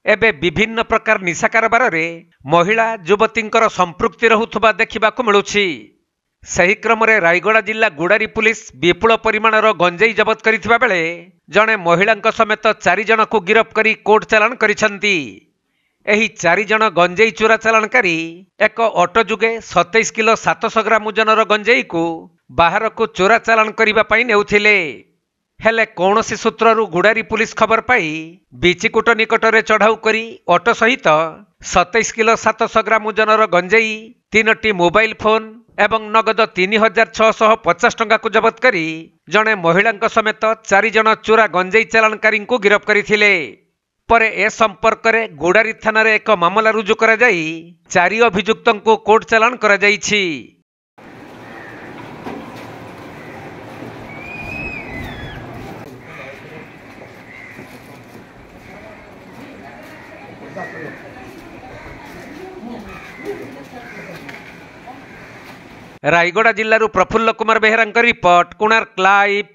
एबे विभिन्न प्रकार निशा कारोबार रे महिला युवतींकर संपृक्ति रहुथबा देखिबाकु मिलुछि। सही क्रम रे रायगड़ा जिला गुड़ारी पुलिस विपुल परिमाणर गंजेई जबत करिथिबा बेले जणे महिलांक समेत 4 जन को गिरफ करी कोर्ट चालान करिसंती। एही 4 जन गंजेई चोरा चालानकारी एक ऑटो जुगे 27 किलो 700 ग्राम ओजनर गंजेई को बाहर को चोरा चालान करिबा पई नेउथिले। हेले कौनसी सूत्ररू गुड़ारी पुलिस खबर पाई बीचीकुट निकटरे चढ़ाऊ करी ऑटो सहित 27 किलो 700 ग्राम ओजनर गंजेई 3टी मोबाइल फोन एवं नगद 3650 टंका को जबत करी जणे महिलांक समेत 4 जन चोरा गंजेई चालानकारी को गिरफ करथिले। परे ए संपर्क रे गुड़ारी थाना रे एक मामला रुजु करा जाई 4 अभियुक्तों को कोर्ट चालान करा जाईछि। रायगड़ा जिल्लारू प्रफुल्ल कुमार बेहेरा रिपोर्ट, कोणार्क लाइव।